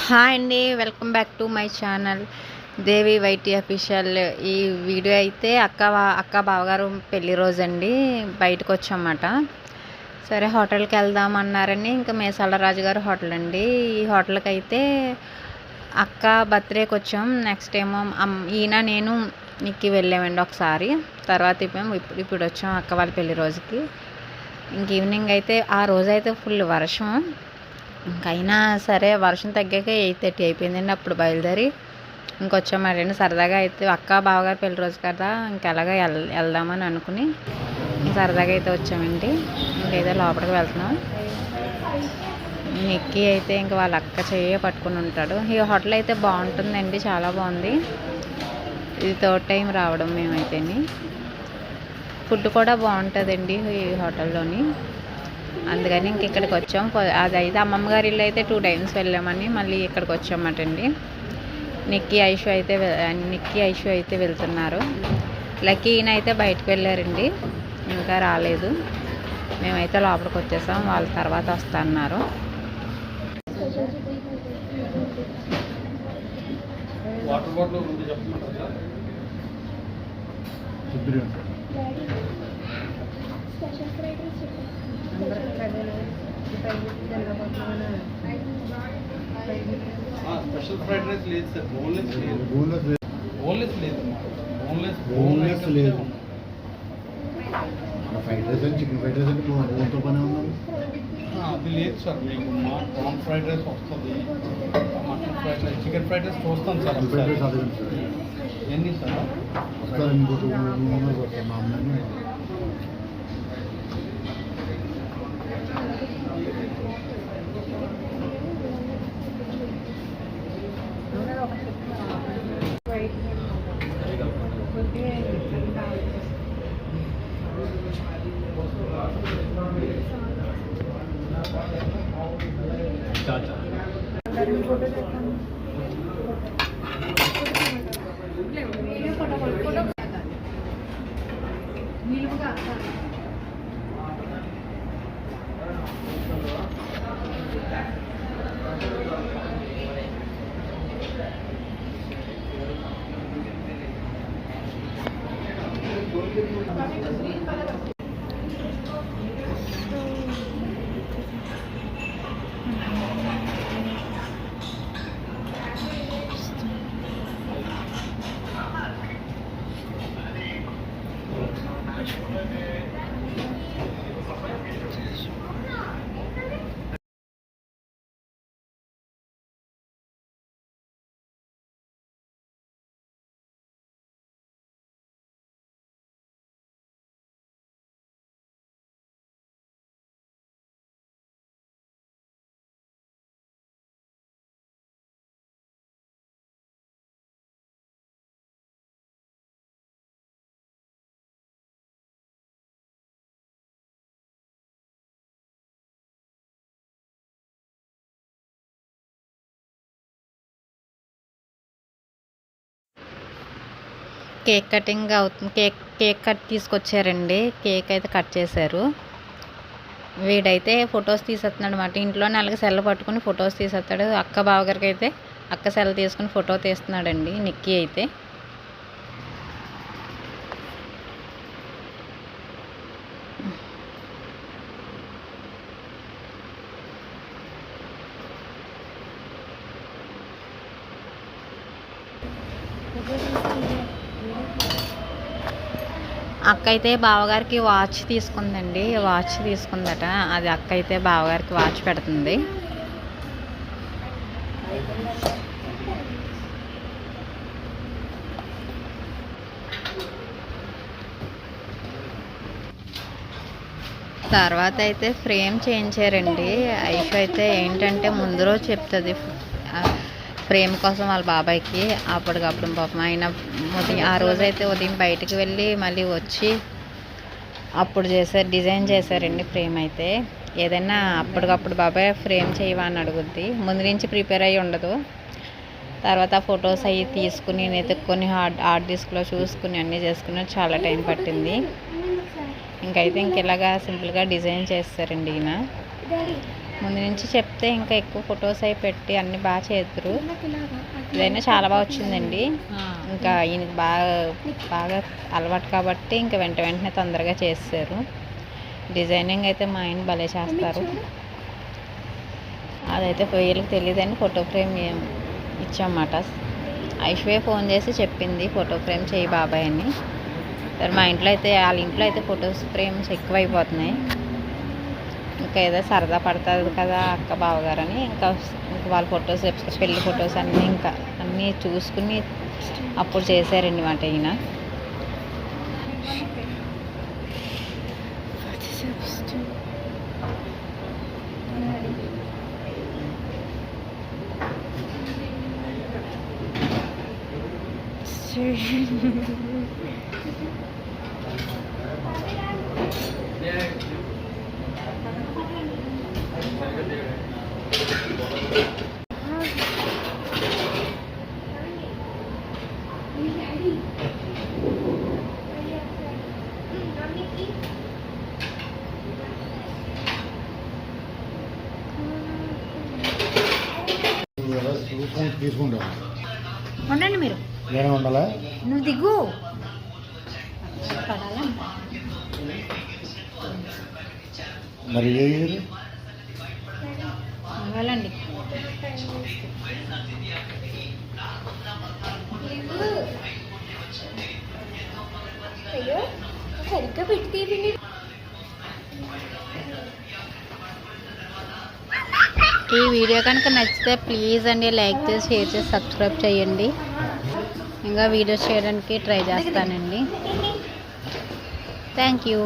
Hi అండి, welcome back to my channel Devi YT official. ఈ video అయితే అక్క బావగారు పెళ్లి రోజు అండి. బయటకు వచ్చామన్నమాట. సరే హోటల్కి వెళ్దామన్నారని ఇంకా మేసాల రాజు గారు హోటల్ అండి. ఈ హోటల్కి అయితే అక్క బర్త్డేకి వచ్చాం. నెక్స్ట్ ఏమో ఈయన నేను నిక్కి వెళ్ళామండి ఒకసారి. తర్వాత ఇప్పుడు వచ్చాం అక్క వాళ్ళ పెళ్లి రోజుకి. ఇంక ఈవినింగ్ అయితే ఆ రోజు అయితే ఫుల్ వర్షం. ఇంకైనా సరే వర్షం తగ్గాక 8:30 అయిపోయిందండి. అప్పుడు బయలుదేరి ఇంకొచ్చామండి. సరదాగా అయితే అక్క బావగారు పెళ్లి రోజు కదా, ఇంకెలాగా వెళ్దామని అనుకుని సరదాగా అయితే వచ్చామండి. ఇంకైతే లోపలికి వెళ్తున్నాం. నిక్కి అయితే ఇంక వాళ్ళ అక్క చెయ్యి పట్టుకుని ఉంటాడు. ఈ హోటల్ అయితే బాగుంటుందండి, చాలా బాగుంది. ఇది థర్డ్ టైం రావడం మేమైతేని. ఫుడ్ కూడా బాగుంటుందండి ఈ హోటల్లోని. అందుకని ఇంక ఇక్కడికి వచ్చాం. అదైతే అమ్మమ్మ గారి ఇల్లు అయితే 2 times వెళ్ళామని మళ్ళీ ఇక్కడికి వచ్చామటండి. నిక్కి ఐషు అయితే వెళ్తున్నారు. లక్కీ ఈయన అయితే బయటకు వెళ్ళారండి, ఇంకా రాలేదు. మేమైతే లోపలికి వచ్చేసాం. వాళ్ళ తర్వాత వస్తా అన్నారు. స్పెషల్ ఫ్రైడ్ రైస్ లేదు సార్, బోన్లెస్ లేదు. Fried rice and chicken fried rice అంటే బోన్తో పనే ఉన్నాం. అది లేదు సార్. మీకు మా ప్రాన్ ఫ్రైడ్ రైస్ వస్తుంది, mutton fried rice, chicken fried rice చూస్తాను సార్. ఫ్రైడ్ రైస్ అదే సార్. ఎన్ని సార్ వస్తారు ఇంకోటి వస్తాం మా అమ్మాయిని. కేక్ కటింగ్ అవుతుంది. కేక్ కట్ తీసుకొచ్చారండి. కేక్ అయితే కట్ చేశారు. వీడైతే ఫొటోస్ తీసేస్తున్నాడు అన్నమాట. ఇంట్లోనే అలాగే సెల్ పట్టుకుని ఫొటోస్ తీసేస్తాడు. అక్క బావగారికి అయితే అక్క సెల్ తీసుకుని ఫోటో తీస్తున్నాడండి నిక్కి అయితే. అక్క అయితే బావగారికి వాచ్ తీసుకుందండి. వాచ్ తీసుకుందట. అది అక్క అయితే బావగారికి వాచ్ పెడుతుంది. తర్వాత అయితే ఫ్రేమ్ చేయించారండి. ఐషు అయితే ఏంటంటే ముందు రోజు చెప్తుంది ఫ్రేమ్ కోసం వాళ్ళ బాబాయ్కి. అప్పటికప్పుడు పాపం ఆయన ఆ రోజైతే ఉదయం బయటికి వెళ్ళి మళ్ళీ వచ్చి అప్పుడు డిజైన్ చేశారండి ఫ్రేమ్ అయితే. ఏదైనా అప్పటికప్పుడు బాబాయ్ ఫ్రేమ్ చేయవా అని అడుగుద్ది. ముందు నుంచి ప్రిపేర్ అయ్యి ఉండదు. తర్వాత ఫొటోస్ అవి తీసుకుని వెతుక్కొని హార్డ్ డిస్క్లో చూసుకుని అన్నీ చేసుకుని చాలా టైం పట్టింది. ఇంకైతే ఇలాగా సింపుల్గా డిజైన్ చేస్తారండి ఈయన. ముందు నుంచి చెప్తే ఇంకా ఎక్కువ ఫొటోస్ అవి పెట్టి అన్నీ బాగా చేద్దరు. ఇదైనా చాలా బాగా వచ్చిందండి. ఇంకా ఈయనకి బాగా అలవాటు కాబట్టి ఇంకా వెంటనే తొందరగా చేస్తారు. డిజైనింగ్ అయితే మా ఆయన భలే చేస్తారు. అదైతే వీళ్ళకి తెలియదని ఫోటో ఫ్రేమ్ ఇచ్చామన్నమాట. ఐశ్వర్య ఫోన్ చేసి చెప్పింది ఫోటో ఫ్రేమ్ చేయి బాబాయ్ అని. సరే మా ఇంట్లో అయితే వాళ్ళ ఇంట్లో అయితే ఫొటోస్ ఫ్రేమ్స్ ఎక్కువైపోతున్నాయి. ఇంకా ఏదో సరదా పడుతుంది కదా అక్క బావగారని ఇంకా వాళ్ళ ఫొటోస్ పెళ్లి ఫొటోస్ అన్నీ చూసుకుని అప్పుడు చేశారండి మాట ఈయన. తీసుకుంటాం. ఉండండి మీరు, నేనే ఉండాలా? నువ్వు దిగు. పడాలా మరి ఏది ఇవ్వాలండి. సరిగ్గా పెట్టి ఈ వీడియో కనుక నచ్చితే ప్లీజ్ అండి లైక్ చేసి షేర్ చేసి సబ్స్క్రైబ్ చేయండి. ఇంకా వీడియోస్ చేయడానికి ట్రై చేస్తానండి. Thank you.